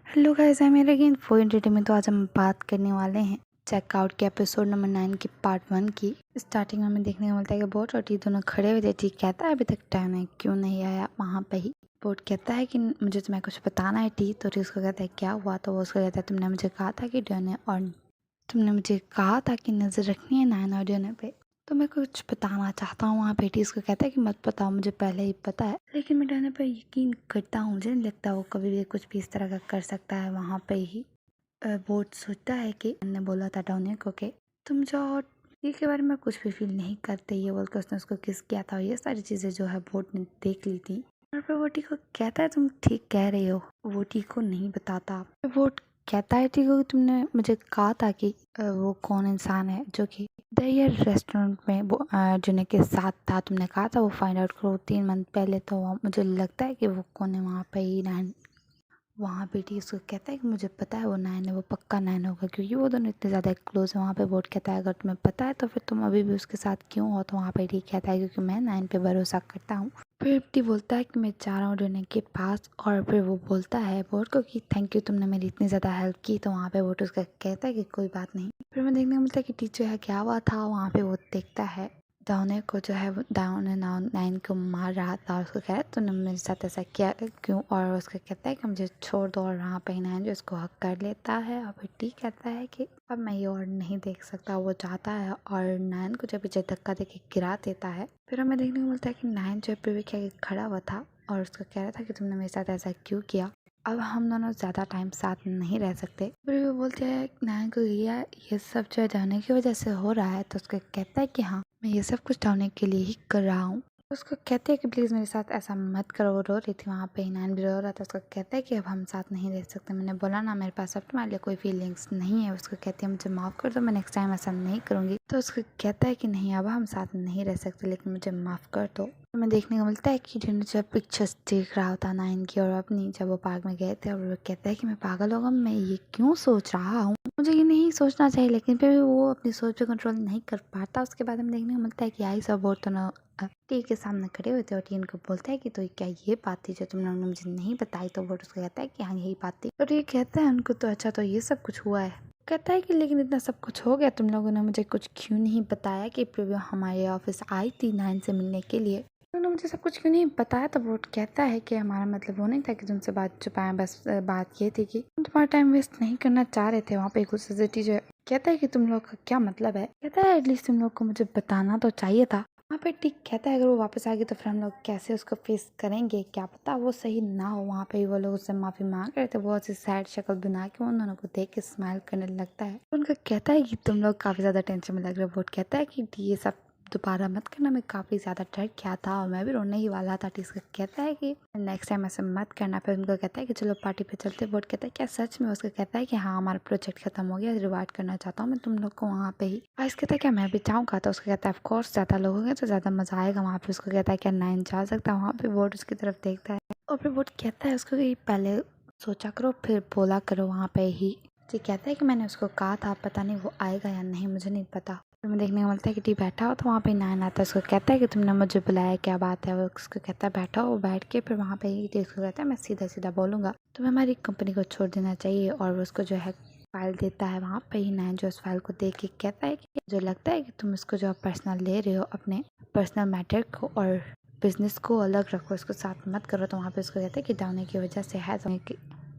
Hello guys, I am again for entertainment. तो आज हम बात करने वाले हैं चेकआउट के एपिसोड नंबर 9 की पार्ट 1 की। स्टार्टिंग में हमें देखने को मिलता है कि बोट और टी दोनों खड़े हुए थे। टी कहता है अभी तक टाइम है, क्यों नहीं आया। वहाँ पे ही बोट कहता है कि मुझे तुम्हें कुछ बताना है टी। तो टी उसको कहता है क्या हुआ। तो वो उसको कहता है तुमने मुझे कहा था कि डोने और तुमने मुझे कहा था कि नज़र रखनी है नायन और डोने पे। तो मैं कुछ बताना चाहता हूँ। वहाँ पे टी उसको कहता है कि मत बताओ, मुझे पहले ही पता है, लेकिन मैं डोने पे यकीन करता हूँ। मुझे नहीं लगता वो कभी भी कुछ भी इस तरह का कर सकता है। वहाँ पे ही बोट सोचता है कि मैंने बोला था डोने को कि तुम जाओ और टी के बारे में कुछ भी फील नहीं करते। ये बोलकर उसने उसको किस किया था और ये सारी चीज़ें जो है बोट ने देख ली थी। और फिर वो टी को कहता है तुम ठीक कह रहे हो। वो टी को नहीं बताता। वो कहता है टी को कि तुमने मुझे कहा था कि वो कौन इंसान है जो कि दहियर रेस्टोरेंट में वो जुने के साथ था। तुमने कहा था वो फाइंड आउट करो 3 मंथ पहले। तो मुझे लगता है कि वो कौन है। वहाँ पे ही नाइन वहाँ पे टी उसको कहता है कि मुझे पता है वो नाइन है, वो पक्का नाइन होगा क्योंकि वो दोनों इतने ज़्यादा क्लोज हैं। वहाँ पे बोट कहता है अगर तुम्हें पता है तो फिर तुम अभी भी उसके साथ क्यों हो। तो वहाँ पे टी कहता है क्योंकि मैं नाइन पे भरोसा करता हूँ। फिर टी बोलता है कि मैं जा रहा हूँ डोने के पास। और फिर वो बोलता है बोट को कि थैंक यू, तुमने मेरी इतनी ज़्यादा हेल्प की। तो वहाँ पे बोट उसका कहता है कि कोई बात नहीं। फिर मैं देखने को मिलता है कि टी जो है क्या हुआ था। वहाँ पे वो देखता है डाउने को जो है डाउने नाइन को मार रहा था। उसको कह रहा है तूने मेरे साथ ऐसा किया क्यों। और उसका कहता है कि मुझे छोड़ दो। और वहाँ पे नाइन जो उसको हक कर लेता है। और फिर टी कहता है कि अब मैं ये और नहीं देख सकता। वो चाहता है और नाइन को जब पीछे धक्का देके गिरा देता है। फिर हमें देखने को मिलता है कि नाइन जो पे भी क्या खड़ा हुआ था और उसका कह रहा था कि तुमने मेरे साथ ऐसा क्यों किया। अब हम दोनों ज़्यादा टाइम साथ नहीं रह सकते। फिर वो बोलते हैं नाइन को ये सब जो है जाने की वजह से हो रहा है। तो उसका कहता है कि हाँ, मैं ये सब कुछ डालने के लिए ही कर रहा हूँ। उसको कहते हैं कि प्लीज़ मेरे साथ ऐसा मत करो। वो रो रही थी। वहाँ पे नाइन भी रो रहा था। उसको कहता है कि अब हम साथ नहीं रह सकते। मैंने बोला ना मेरे पास अब तुम्हारे लिए कोई फीलिंग्स नहीं है। उसको कहती है मुझे माफ़ कर दो, मैं नेक्स्ट टाइम ऐसा नहीं करूँगी। तो उसको कहता है कि नहीं, अब हम साथ नहीं रह सकते, लेकिन मुझे माफ़ कर दो। तो हमें देखने को मिलता है कि जिन्होंने जब पिक्चर्स देख रहा होता नाइन की और अपनी, जब वो पार्क में गए थे। और वो कहता है कि मैं पागल होगा, मैं ये क्यों सोच रहा हूँ, मुझे ये नहीं सोचना चाहिए। लेकिन फिर भी वो अपनी सोच पे कंट्रोल नहीं कर पाता। उसके बाद हमें देखने को मिलता है कि आई सब और दोनों टी के सामने खड़े हुए थे। और टी इनको बोलता है कि तो क्या ये बात थी जो तुमने मुझे नहीं बताई। तो वो उसको कहता है कि हाँ यही बात थी। और ये कहता है उनको तो अच्छा तो ये सब कुछ हुआ है। कहता है कि लेकिन इतना सब कुछ हो गया, तुम लोगों ने मुझे कुछ क्यों नहीं बताया कि प्रिव्यू हमारे ऑफिस आई थी नाइन से मिलने के लिए। उन्होंने मुझे सब कुछ क्यों नहीं बताया। तो वो कहता है कि हमारा मतलब वो नहीं था कि तुमसे बात छुपाएं, बस बात ये थी कि हम तुम्हारा टाइम वेस्ट नहीं करना चाह रहे थे। वहाँ पे गुस्से से टी जो कहता है कि तुम लोग का क्या मतलब है। कहता है एटलीस्ट तुम लोग को मुझे बताना तो चाहिए था। वहाँ पे टिक कहता है अगर वो वापस आ गई तो फिर हम लोग कैसे उसको फेस करेंगे, क्या पता वो सही ना हो। वहाँ पे वो लोग उससे माफ़ी मांग रहे थे। वो ऐसी सैड शक्ल बना के उन दोनों को देख के स्माइल करने लगता है। उनका कहता है कि तुम लोग काफ़ी ज़्यादा टेंशन में लग रहे हो। वो कहता है कि ये सब दोबारा मत करना, मैं काफ़ी ज़्यादा डर गया था और मैं भी रोने ही वाला था। टिस्का कहता है कि नेक्स्ट टाइम ऐसे मत करना। फिर उनको कहता है कि चलो पार्टी पे चलते। बोट कहता है क्या सच में। उसका कहता है कि हाँ हमारा प्रोजेक्ट खत्म हो गया, रिवार्ड करना चाहता हूँ मैं तुम लोग को वहाँ पे ही। आइस कहता है क्या मैं भी चाहूँगा। तो उसका कहता है ऑफकोर्स ज़्यादा लोग होंगे तो ज़्यादा मज़ा आएगा वहाँ पे। उसको कहता है क्या नाइन जा सकता है। वहाँ पे बोट उसकी तरफ देखता है और फिर बोट कहता है उसको कि पहले सोचा करो फिर बोला करो वहाँ पे ही। जी कहता है कि मैंने उसको कहा था, पता नहीं वो आएगा या नहीं, मुझे नहीं पता। फिर मैं देखने को मिलता है कि टी बैठा हो तो वहाँ पे नाइन आता है। उसको कहता है कि तुमने मुझे बुलाया, क्या बात है। वो उसको कहता है बैठा हो। वो बैठ के फिर वहाँ पे ही उसको कहता है मैं सीधा सीधा बोलूँगा, तुम्हें हमारी कंपनी को छोड़ देना चाहिए। और वो उसको जो है फाइल देता है। वहाँ पे ही नाइन जो उस फाइल को देख के कहता है कि जो लगता है कि तुम इसको जो पर्सनल ले रहे हो, अपने पर्सनल मैटर को और बिजनेस को अलग रखो, इसको साथ मत करो। तो वहाँ पे उसको कहता है कि डाउने की वजह से है।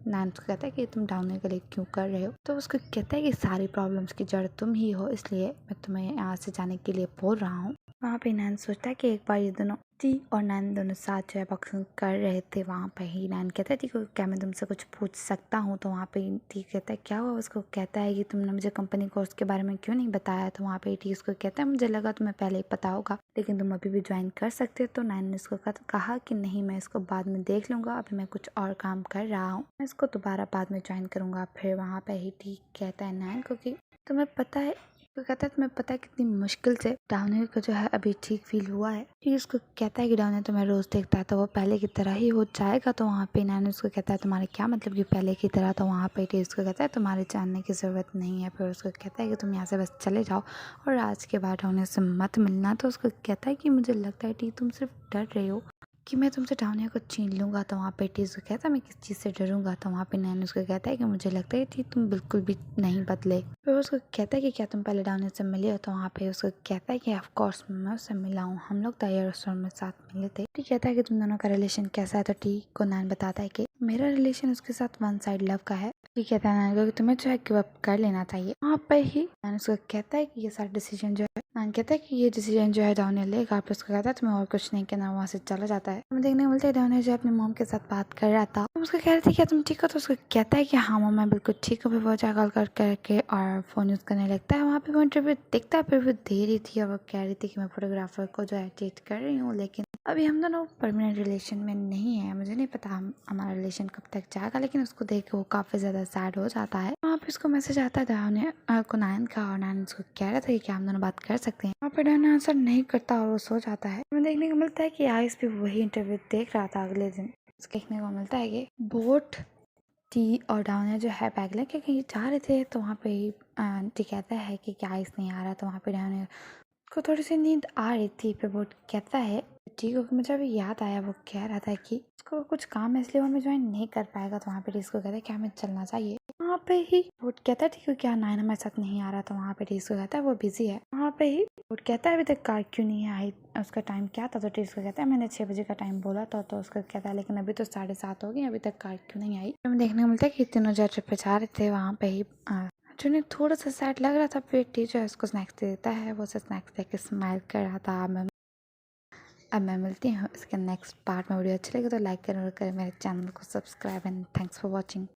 नाइन उसको कहता है कि तुम डाउने के लिए क्यों कर रहे हो। तो उसको कहता है कि सारी प्रॉब्लम्स की जड़ तुम ही हो, इसलिए मैं तुम्हें यहाँ से जाने के लिए बोल रहा हूँ। वहाँ पे नैन सोचता है कि एक बार ये दोनों टी और नैन दोनों साथ जो है बॉक्सिंग कर रहे थे। वहाँ पे ही नैन कहता है टी को क्या मैं तुमसे कुछ पूछ सकता हूँ। तो वहाँ पे टी कहता है क्या हुआ। उसको कहता है कि तुमने मुझे कंपनी कोर्स के बारे में क्यों नहीं बताया। तो वहाँ पे टी उसको कहता है मुझे लगा तुम्हें पहले ही पता होगा, लेकिन तुम अभी भी ज्वाइन कर सकते हो। तो नैन ने उसको कहा कि नहीं, मैं इसको बाद में देख लूँगा, अभी मैं कुछ और काम कर रहा हूँ, मैं इसको दोबारा बाद में ज्वाइन करूँगा। फिर वहाँ पे ही टी कहता है नैन को कि तुम्हें पता है, तो कहता है तुम्हें पता है कितनी मुश्किल से डाउने को जो है अभी ठीक फील हुआ है। ठीक उसको कहता है कि डाउने तुम्हें रोज देखता है तो वो पहले की तरह ही हो जाएगा। तो वहाँ पे नैन उसको कहता है तुम्हारे क्या मतलब कि पहले की तरह। तो वहाँ पे टी उसको कहता है तुम्हारे जानने की ज़रूरत नहीं है। फिर उसको कहता है कि तुम यहाँ से बस चले जाओ और आज के बाद डाउने से मत मिलना। तो उसको कहता है कि मुझे लगता है टी तुम सिर्फ डर रहे हो कि मैं तुमसे डाउनिया को छीन लूँगा। तो वहाँ पे टी उसको कहता है मैं किस चीज़ से डरूंगा। तो वहाँ पे नैन उसको कहता है कि मुझे लगता है कि तुम बिल्कुल भी नहीं बदले। फिर उसको कहता है कि क्या तुम पहले डाउनिया से मिले हो। तो वहाँ पे उसको कहता है कि ऑफ कोर्स मैं उससे मिला हूँ, हम लोग तैयार रेस्टोरेंट में साथ मिले थे। टी कहता है कि तुम दोनों का रिलेशन कैसा है। तो टी को नैन बताता है कि मेरा रिलेशन उसके साथ वन साइड लव का है। ठीक कहता है नैन को कि तुम्हें जो है गिव अप कर लेना चाहिए। वहाँ पे ही नैन उसको कहता है कि ये सारा डिसीजन जो है, नैन कहता है कि ये डिसीजन जो है डाउनिया लेगा। फिर उसको कहता है तुम्हें और कुछ नहीं कहना, वहाँ से चला जाता है। हमें देखने को मिलता है डाउनिया जो अपनी मॉम के साथ बात कर रहा था। तो उसको कह रही थी क्या तुम ठीक हो। तो उसको कहता है कि हाँ मॉम मैं बिल्कुल ठीक हूँ। फिर वो जा कॉल करके और फोन यूज करने लगता है। वहाँ पे वो इंटरव्यू देखता है, फिर वो दे रही थी और वो कह रही थी कि मैं फोटोग्राफर को जो है डेट कर रही हूँ, लेकिन अभी हम दोनों परमानेंट रिलेशन में नहीं है। मुझे नहीं पता हमारा रिलेशन कब तक जाएगा। लेकिन उसको देख के वो काफ़ी ज़्यादा सैड हो जाता है। वहाँ पे उसको मैसेज आता है डाउनिया को नैन का, और नैन उसको कह रहा था कि क्या हम दोनों बात कर सकते हैं। वहाँ पे डाउनिया आंसर नहीं करता और वो सो जाता है। हमें देखने को मिलता है कि आयुष भी वही इंटरव्यू देख रहा था अगले दिन। देखने को मिलता है कि बोट टी और डाउनिया जो है बैग लेके कहीं जा रहे थे। तो वहाँ पे टी कहता है कि क्या आयुष नहीं आ रहा। तो वहाँ पे डाउनिया को थोड़ी सी नींद आ रही थी। फिर वो कहता है ठीक है, मुझे अभी याद आया, वो कह रहा था कि उसको कुछ काम है इसलिए वो हमें ज्वाइन नहीं कर पाएगा। तो वहाँ पे इसको कहता है कि हमें चलना चाहिए। वहाँ पे ही वो कहता है ठीक है क्या नाइन हमारे साथ नहीं आ रहा। तो वहाँ पे इसको कहता है वो बिजी है। वहाँ पे ही वो कहता है अभी तक कार क्यों नहीं आई, उसका टाइम क्या था। तो इसको कहता है मैंने 6 बजे का टाइम बोला था। तो उसको कहता है लेकिन अभी तो 7:30 हो गई, अभी तक कार क्यों नहीं आई। हमें देखने को मिलता है कि तीनों जो ट्रिप पे जा रहे थे। वहाँ पे ही जिन्हें थोड़ा सा सैड लग रहा था, फिर टीचर उसको स्नैक्स दे देता है। वो उसे स्नैक्स देके स्माइल कर रहा था। अब मैं मिलती हूँ इसके नेक्स्ट पार्ट में। वीडियो अच्छी लगे तो लाइक करें और करें मेरे चैनल को subscribe and thanks for watching.